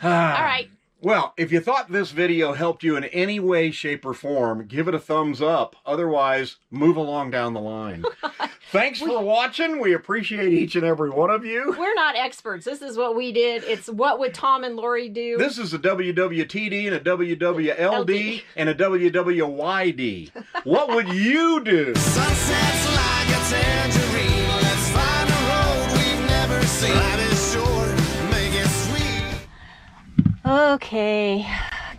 All right. Well, if you thought this video helped you in any way, shape, or form, give it a thumbs up. Otherwise, move along down the line. Thanks for watching. We appreciate each and every one of you. We're not experts. This is what we did. It's what would Tom and Lori do. This is a WWTD and a WWLD and a WWYD. What would you do? Sunsets like a tangerine. Let's find a road we've never seen. Life is short, make it sweet. Okay,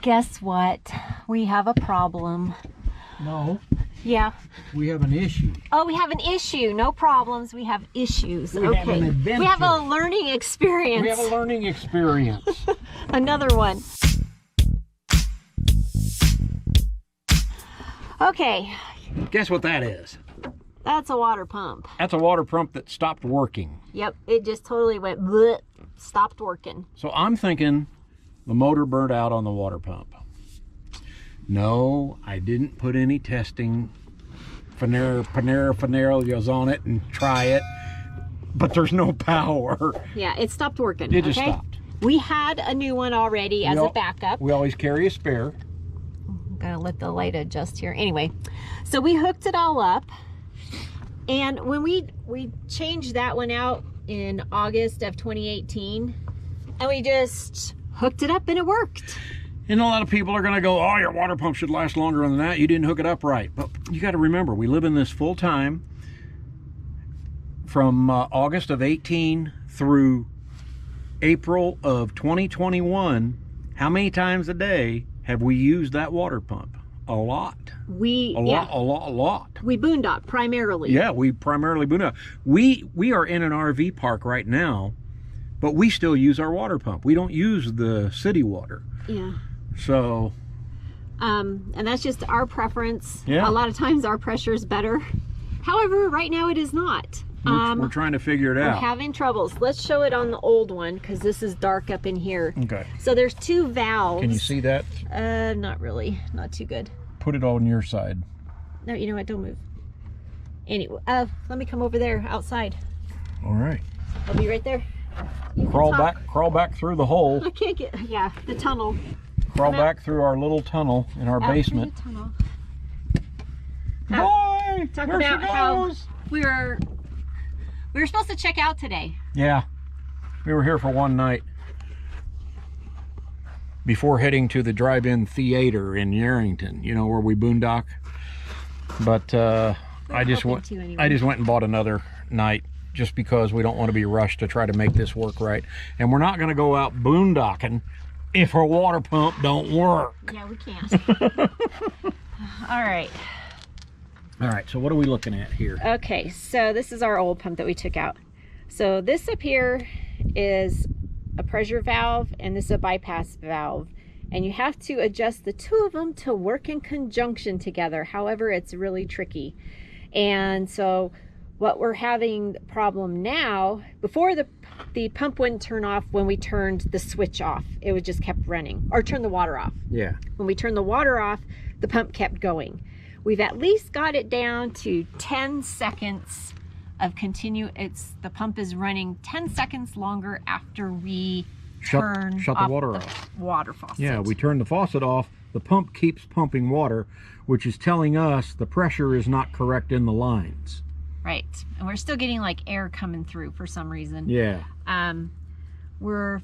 guess what? We have a problem. No, Yeah. we have an issue. Oh, we have an issue. No problems. We have issues. We have an adventure. We have a learning experience. We have a learning experience. Another one. Okay, Guess what that is? that's a water pump. That's a water pump that stopped working. Yep, it just totally went bleh, stopped working. So I'm thinking the motor burnt out on the water pump. No, I didn't put any testing finarios on it and try it, but there's no power. Yeah, it stopped working. It just stopped. We had a new one already as a backup. We always carry a spare. I'm gonna let the light adjust here. Anyway, so we hooked it all up, and when we changed that one out in August of 2018, and we just hooked it up and it worked. And a lot of people are going to go, oh, your water pump should last longer than that. You didn't hook it up right. But you got to remember, we live in this full time from August of 18 through April of 2021. How many times a day have we used that water pump? A lot. A lot. We boondock primarily. Yeah, we primarily boondock. We are in an RV park right now, but we still use our water pump. We don't use the city water. Yeah. So, and that's just our preference. Yeah. A lot of times our pressure is better. However, right now it is not. we're trying to figure it out. We're having troubles. Let's show it on the old one because this is dark up in here. Okay. So there's two valves. Can you see that? Not really. Not too good. Put it on your side. No, you know what? Don't move. Anyway, let me come over there outside. All right. I'll be right there. Crawl back through the hole. I can't get, yeah, the tunnel. Crawl back through our little tunnel in our basement. Tunnel. Boy, Talk there about she how goes. we were supposed to check out today. Yeah, we were here for one night before heading to the drive-in theater in Yarrington, you know, where we boondock. But I just went and bought another night just because we don't want to be rushed to try to make this work right. And we're not going to go out boondocking if our water pump don't work. Yeah, we can't. All right. All right, so what are we looking at here? Okay, so this is our old pump that we took out. So this up here is a pressure valve, and this is a bypass valve. And you have to adjust the two of them to work in conjunction together. However, it's really tricky. And so what we're having the problem now, before the pump wouldn't turn off when we turned the switch off. It would just kept running, or turn the water off. Yeah. When we turned the water off, the pump kept going. We've at least got it down to 10 seconds of the pump is running 10 seconds longer after we shut the water off. Water faucet. Yeah, we turn the faucet off, the pump keeps pumping water, which is telling us the pressure is not correct in the lines. Right, and we're still getting like air coming through for some reason. Yeah. We're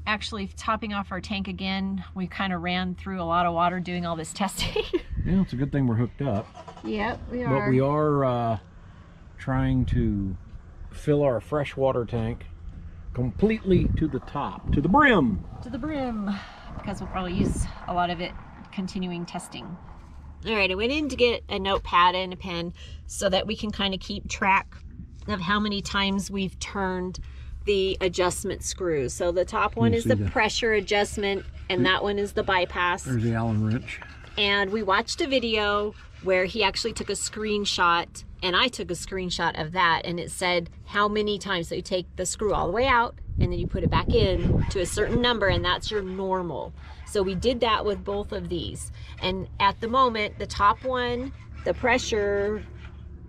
actually topping off our tank again. We kind of ran through a lot of water doing all this testing. Yeah, it's a good thing we're hooked up. Yep, we are. But we are trying to fill our freshwater tank completely to the top, to the brim. To the brim, because we'll probably use a lot of it continuing testing. All right, I went in to get a notepad and a pen so that we can kind of keep track of how many times we've turned the adjustment screws. So the top one is the pressure adjustment, and that one is the bypass. There's the Allen wrench. And we watched a video where he actually took a screenshot, and I took a screenshot of that, and it said how many times. So you take the screw all the way out, and then you put it back in to a certain number, and that's your normal. So we did that with both of these. And at the moment, the top one, the pressure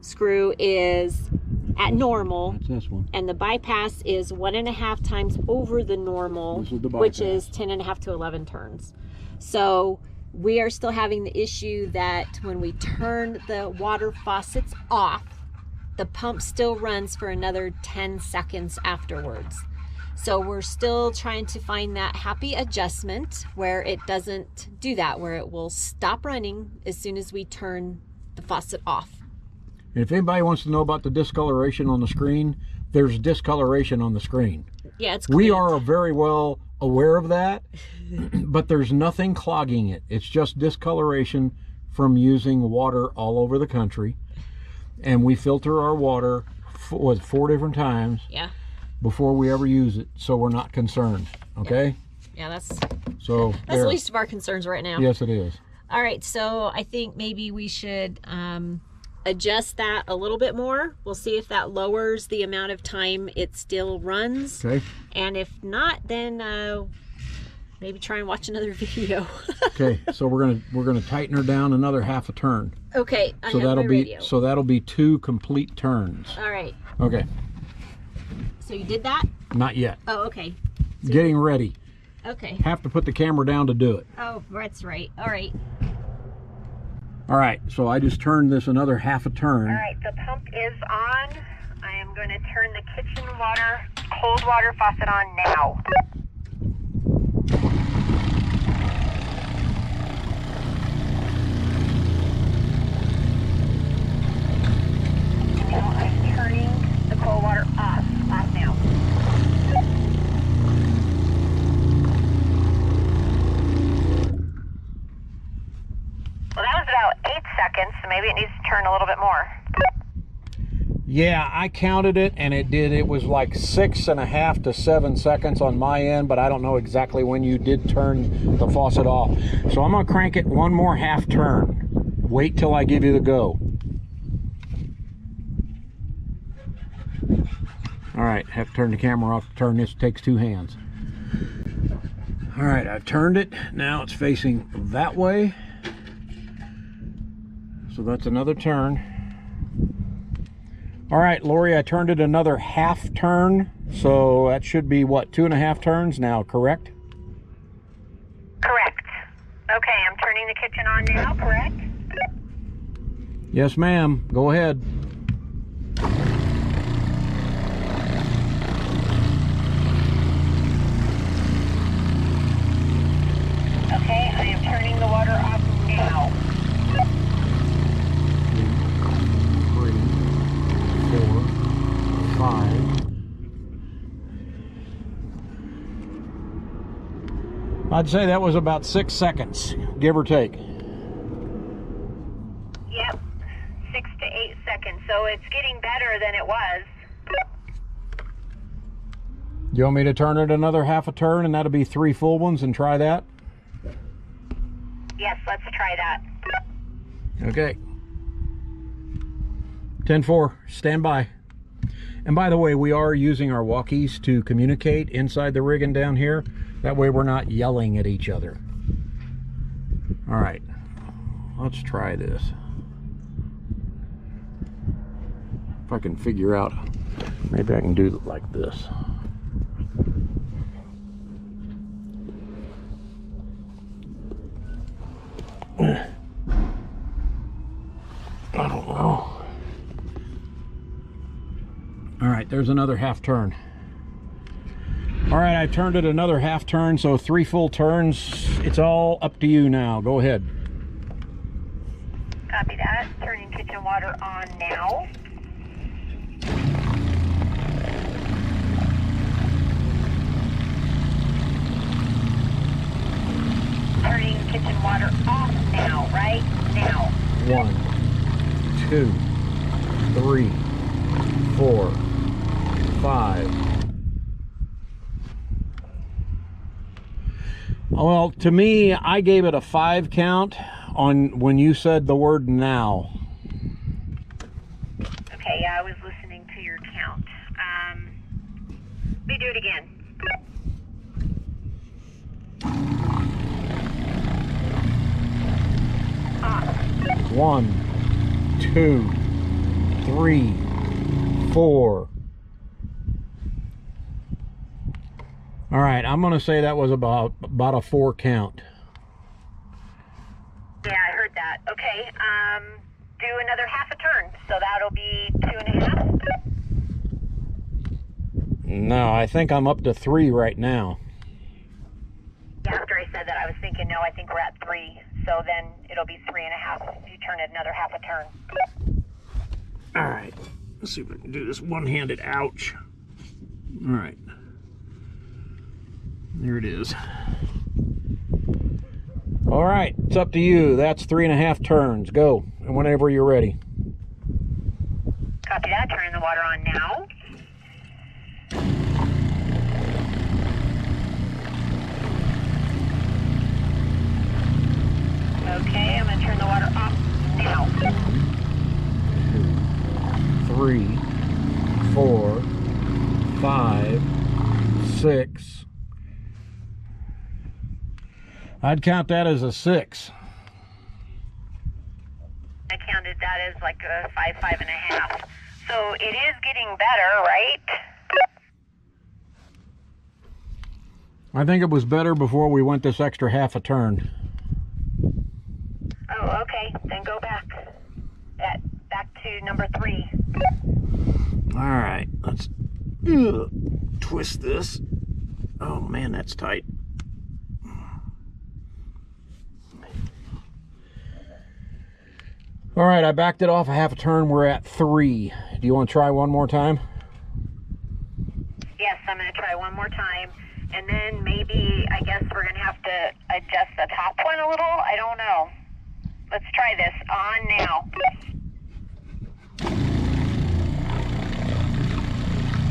screw is at normal. That's this one. And the bypass is 1.5 times over the normal, This is the which bypass. is 10.5 to 11 turns. So we are still having the issue that when we turn the water faucets off, the pump still runs for another 10 seconds afterwards. So we're still trying to find that happy adjustment where it doesn't do that, where it will stop running as soon as we turn the faucet off. If anybody wants to know about the discoloration on the screen, there's discoloration on the screen. Yeah, it's We clean. are very well aware of that, but there's nothing clogging it. It's just discoloration from using water all over the country. And we filter our water 4 different times Yeah. before we ever use it, so we're not concerned. Okay? Yeah, that's So the least of our concerns right now. Yes, it is. All right, so I think maybe we should adjust that a little bit more. We'll see if that lowers the amount of time it still runs. Okay. And if not, then maybe try and watch another video. Okay. So we're gonna tighten her down another half a turn. Okay, I So have that'll my be radio. that'll be 2 complete turns. All right, Okay. so you did that? Not yet. Oh, okay. Getting ready. Okay. Have to put the camera down to do it. Oh, that's right. All right. All right. So I just turned this another half a turn. All right, the pump is on. I am going to turn the kitchen water, cold water faucet on now. Now I'm turning the cold water off now. Well, that was about 8 seconds, so maybe it needs to turn a little bit more. Yeah, I counted it, and it was like 6.5 to 7 seconds on my end, but I don't know exactly when you did turn the faucet off. So I'm gonna crank it one more half turn. Wait till I give you the go. All right, have to turn the camera off to turn this. Takes 2 hands. All right, I've turned it. Now it's facing that way. So that's another turn. All right, Lori, I turned it another half turn. So that should be, what, 2.5 turns now, correct? Correct. Okay, I'm turning the kitchen on now, correct? Yes, ma'am. Go ahead. Okay, I am turning the water off now. 3, 4, 5. I'd say that was about 6 seconds, give or take. Yep, 6 to 8 seconds. So it's getting better than it was. You want me to turn it another half a turn, and that'll be 3 full ones, and try that? Yes, let's try that. Okay. 10-4, stand by. And by the way, we are using our walkies to communicate inside the rig and down here. That way we're not yelling at each other. All right, let's try this. If I can figure out, maybe I can do it like this. I don't know. All right, there's another half turn. All right, I turned it another half turn, so 3 full turns. It's all up to you now. Go ahead. Copy that. Turning kitchen water on now. Turning kitchen water off now, right now. 1, 2, 3, 4, 5. Well, to me, I gave it a 5 count on when you said the word now. Okay, yeah, I was listening to your count. Let me do it again. Off. 1, 2, 3, 4. All right, I'm gonna say that was about a 4 count. Yeah, I heard that. Okay, do another half a turn, so that'll be 2.5. No, I think I'm up to 3 right now. After I said that, I was thinking, no, I think we're at 3, so then it'll be 3.5. You turn it another half a turn. All right, let's see if I can do this one-handed. Ouch. All right, there it is. All right, it's up to you. That's 3.5 turns. Go, and whenever you're ready. Copy that. Turning the water on now. Okay, I'm going to turn the water off now. 3, 4, 5, 6. I'd count that as a 6. I counted that as like a 5, 5.5. So it is getting better, right? I think it was better before we went this extra half a turn. Oh, okay. Then go back. Back to number 3. All right, let's twist this. Oh man, that's tight. All right, I backed it off a half a turn. We're at 3. Do you want to try one more time? Yes, I'm going to try one more time. And then maybe, I guess we're going to have to adjust the top one a little. I don't know. Let's try this. On now.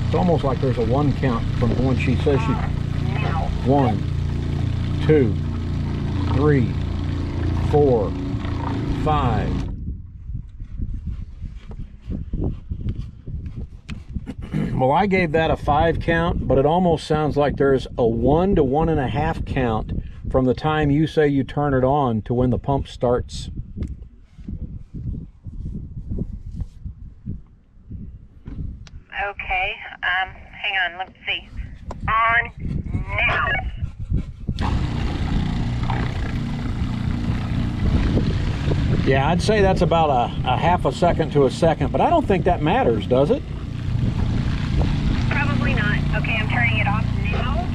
It's almost like there's a 1 count from when she says she... Now. 1, 2, 3, 4, 5. Well, I gave that a 5 count, but it almost sounds like there's a 1 to 1.5 count from the time you say you turn it on to when the pump starts. Okay. Hang on. Let's see. On now. Yeah, I'd say that's about a half a second to a second, but I don't think that matters, does it? Probably not. Okay, I'm turning it off now.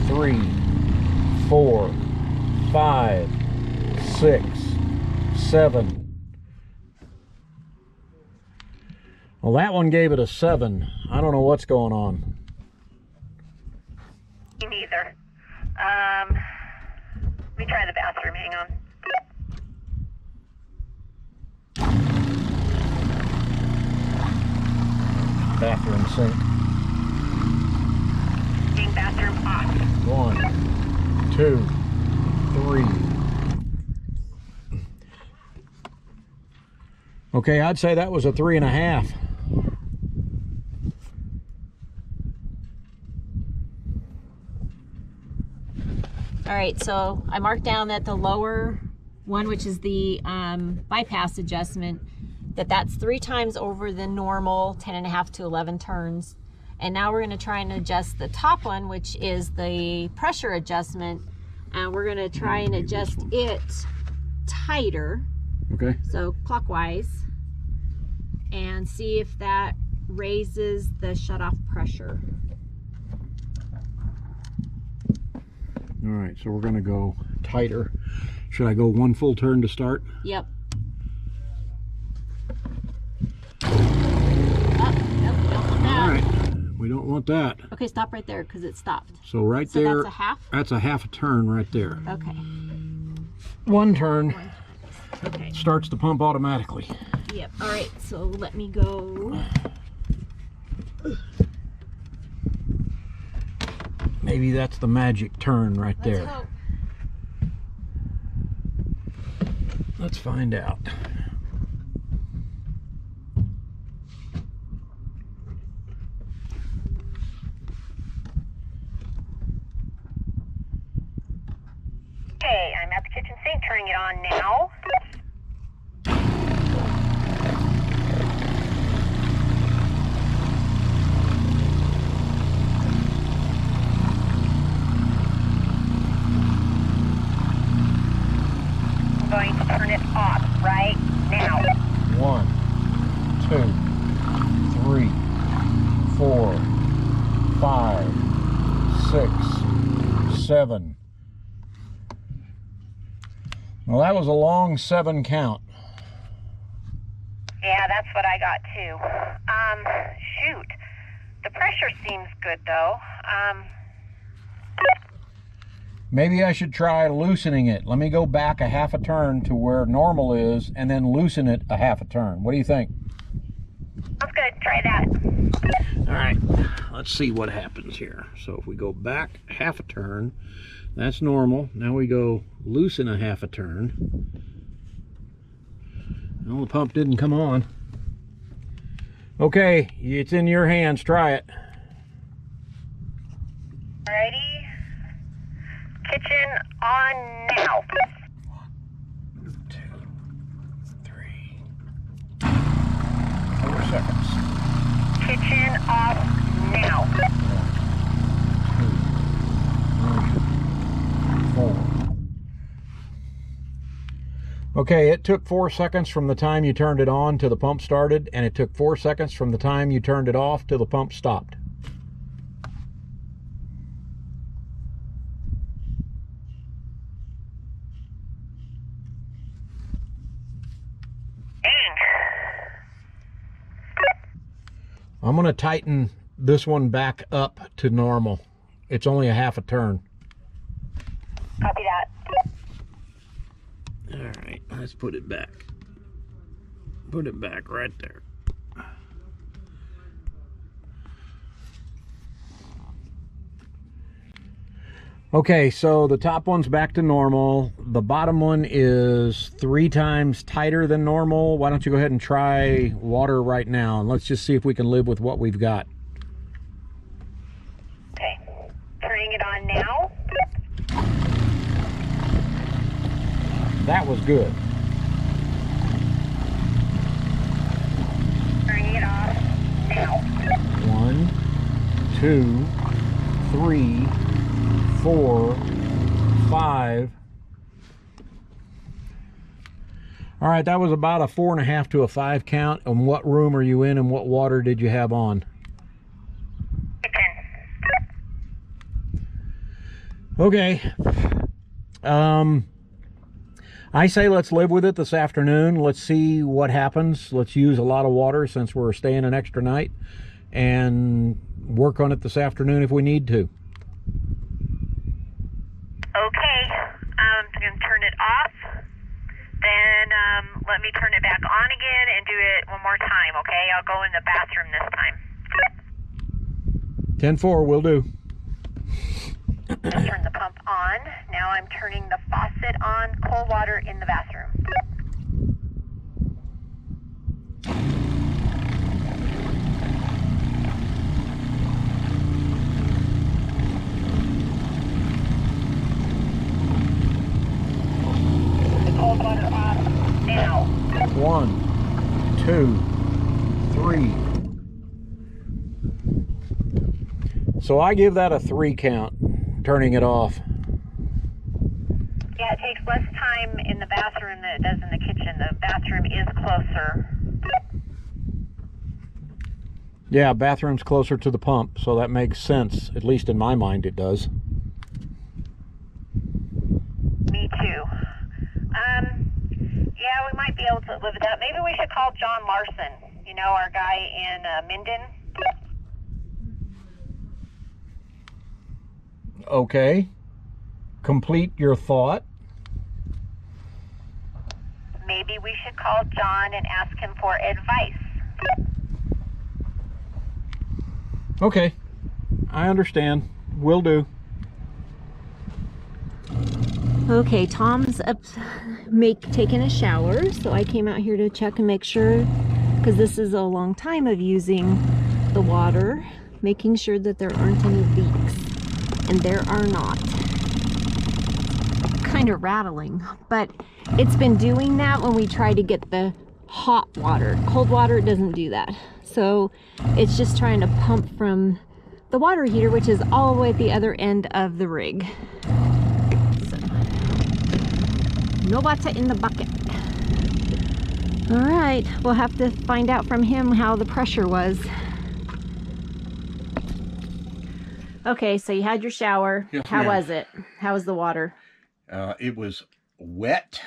3, 4, 5, 6, 7. Well, that one gave it a 7. I don't know what's going on. Me neither. Let me try the bathroom. Hang on. Bathroom sink. Being bathroom off. 1, 2, 3. Okay, I'd say that was a 3.5. All right, so I marked down that the lower one, which is the bypass adjustment, that's 3 times over the normal 10.5 to 11 turns. And now we're going to try and adjust the top one, which is the pressure adjustment, and we're going to try and adjust it tighter. Okay. So clockwise, and see if that raises the shutoff pressure. All right, so we're going to go tighter. Should I go 1 full turn to start? Yep. Oh, nope, don't want that. All right, we don't want that. Okay, stop right there because it stopped. So right So there, that's a half? that's a half a turn right there. Okay. 1 turn Okay. starts the pump automatically. Yep. All right, so let me go. Maybe that's the magic turn right Let's there. hope. Let's find out. Okay, I'm at the kitchen sink, turning it on now. 5, 6, 7. Well, that was a long 7 count. Yeah, that's what I got too. Shoot. The pressure seems good though. Maybe I should try loosening it. Let me go back a half a turn to where normal is and then loosen it a half a turn. What do you think? Sounds good. Try that. All right, let's see what happens here. So if we go back half a turn, that's normal. Now we go loosen a half a turn. Well, the pump didn't come on. Okay, it's in your hands. Try it. Alrighty. Kitchen on now. 1, 2, 3, 4 seconds. Kitchen off now. 4. Okay, it took 4 seconds from the time you turned it on till the pump started, and it took 4 seconds from the time you turned it off till the pump stopped. I'm going to tighten this one back up to normal. It's only a half a turn. Copy that. All right, let's put it back. Put it back right there. Okay, so the top one's back to normal. The bottom one is 3 times tighter than normal. Why don't you go ahead and try water right now, and let's just see if we can live with what we've got. Okay. Turning it on now. That was good. Turning it off now. 1, 2, 3, 4, 5. All right, that was about a 4.5 to a 5 count. And what room are you in, and what water did you have on? Okay. I say let's live with it this afternoon. Let's see what happens. Let's use a lot of water since we're staying an extra night, and work on it this afternoon if we need to. Okay, I'm going to turn it off, then let me turn it back on again and do it one more time, okay? I'll go in the bathroom this time. 10-4 will do. Turn the pump on. Now I'm turning the faucet on, cold water in the bathroom. Cold water off now. 1, 2, 3. So I give that a 3 count, turning it off. Yeah, it takes less time in the bathroom than it does in the kitchen. The bathroom is closer. Yeah, bathroom's closer to the pump, so that makes sense. At least in my mind it does. Me too. Yeah, we might be able to live with that. Maybe we should call John Larson, you know, our guy in Minden. Okay. Complete your thought. Maybe we should call John and ask him for advice. Okay. I understand. Will do. Okay, Tom's up taking a shower, so I came out here to check and make sure, because this is a long time of using the water, making sure that there aren't any leaks, and there are not. Kind of rattling, but it's been doing that when we try to get the hot water. Cold water, it doesn't do that. So it's just trying to pump from the water heater, which is all the way at the other end of the rig. No water in the bucket. All right, we'll have to find out from him how the pressure was. Okay, so you had your shower. Yes, How ma'am. was it? How was the water? It was wet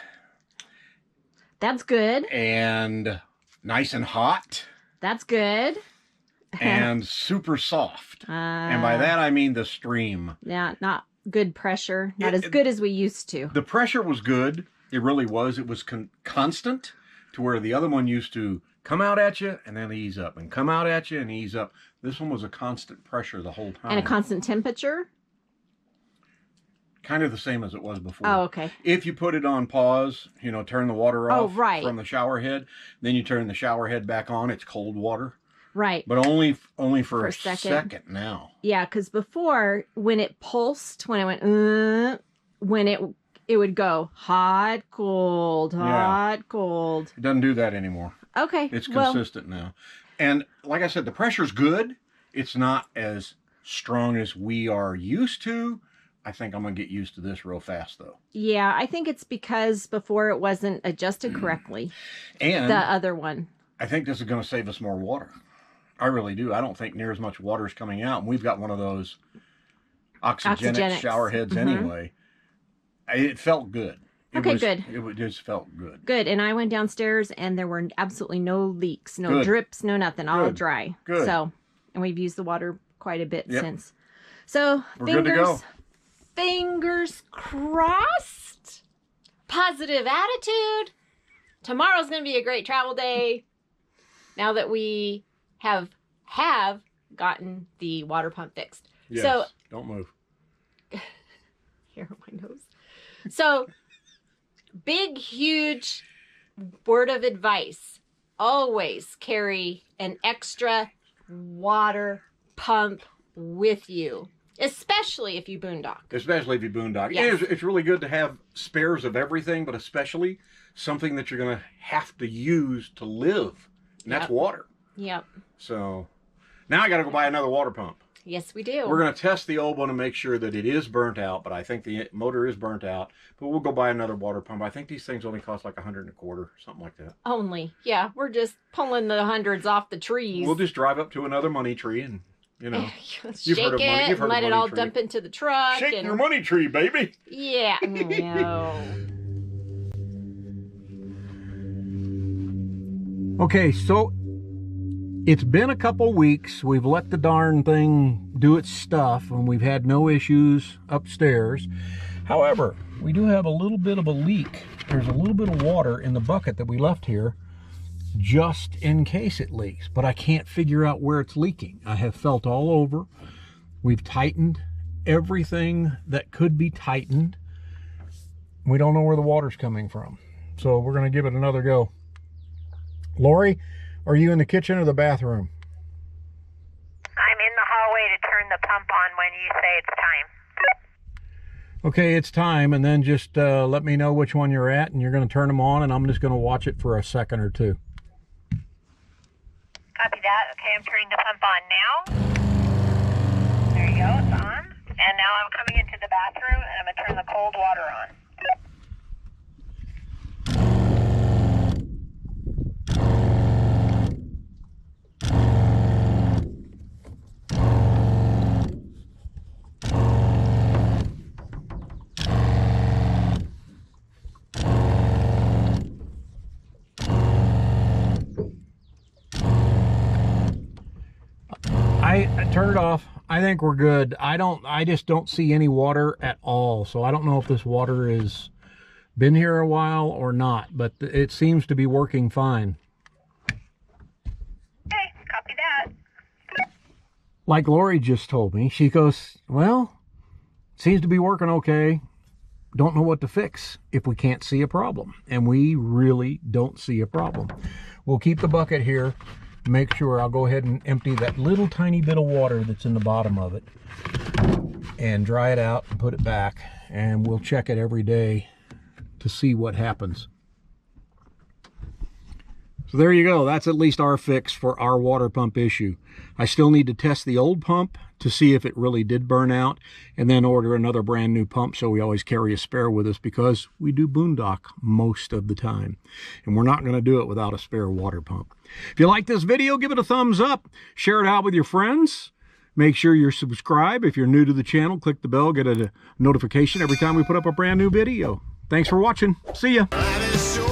That's good. and nice and hot That's good. and super soft. And by that, I mean the stream. Yeah, not good pressure. Not as It- good as we used to. The pressure was good. It really was. It was constant to where the other one used to come out at you and then ease up and come out at you and ease up. This one was a constant pressure the whole time. And a constant temperature? Kind of the same as it was before. Oh, okay. If you put it on pause, you know, turn the water Oh, off right. from the shower head, then you turn the shower head back on, it's cold water. Right. But only for For a a second now. Yeah, because before, when it pulsed, when I went, when it would go hot, cold, hot, cold. It doesn't do that anymore. Okay. It's well, consistent now. And like I said, the pressure's good. It's not as strong as we are used to. I think I'm going to get used to this real fast, though. yeah, I think it's because before it wasn't adjusted correctly. And The other one. I think this is going to save us more water. I really do. I don't think near as much water is coming out. And we've got one of those oxygenic Oxygenics. shower heads Mhm. anyway. It felt good. Okay, good. It just felt good. Good. And I went downstairs and there were absolutely no leaks, no Good. drips, no nothing, all Good. dry. Good. So, and we've used the water quite a bit Yep. since. So, We're good to go. fingers crossed. Positive attitude. Tomorrow's going to be a great travel day. Now that we have gotten the water pump fixed. Yes. So, Don't move. here on my nose. So, big, huge word of advice. Always carry an extra water pump with you, especially if you boondock. Especially if you boondock. Yes. It's really good to have spares of everything, but especially something that you're going to have to use to live. And that's Yep. water. Yep. So now I got to go buy another water pump. Yes, we do. We're going to test the old one and make sure that it is burnt out, but I think the motor is burnt out. But we'll go buy another water pump. I think these things only cost like $125, something like that. Only. Yeah, we're just pulling the hundreds off the trees. We'll just drive up to another money tree and, you know, Shake heard of money- it you've heard and of let it money all tree. dump into the truck. shake and... your money tree, baby. Yeah. No. Okay, so it's been a couple weeks. We've let the darn thing do its stuff, and we've had no issues upstairs. However, we do have a little bit of a leak. There's a little bit of water in the bucket that we left here just in case it leaks, but I can't figure out where it's leaking. I have felt all over. We've tightened everything that could be tightened. We don't know where the water's coming from, so we're going to give it another go. Lori, are you in the kitchen or the bathroom? I'm in the hallway to turn the pump on when you say it's time. Okay, it's time, and then just let me know which one you're at, and you're going to turn them on, and I'm just going to watch it for a second or two. Copy that. Okay, I'm turning the pump on now. There you go, it's on. And now I'm coming into the bathroom and I'm going to turn the cold water on. I turn it off. I think we're good. I just don't see any water at all, so I don't know if this water has been here a while or not, but it seems to be working fine. Okay, copy that. Like Lori just told me, she goes, well, seems to be working okay. Don't know what to fix if we can't see a problem. And we really don't see a problem. We'll keep the bucket here. Make sure I'll go ahead and empty that little tiny bit of water that's in the bottom of it and dry it out and put it back. And we'll check it every day to see what happens. So there you go. That's at least our fix for our water pump issue. I still need to test the old pump to see if it really did burn out, and then order another brand new pump, so we always carry a spare with us because we do boondock most of the time. And we're not going to do it without a spare water pump. If you like this video, give it a thumbs up. Share it out with your friends. Make sure you're subscribed. If you're new to the channel, click the bell, get a notification every time we put up a brand new video. Thanks for watching. See ya. Life is short.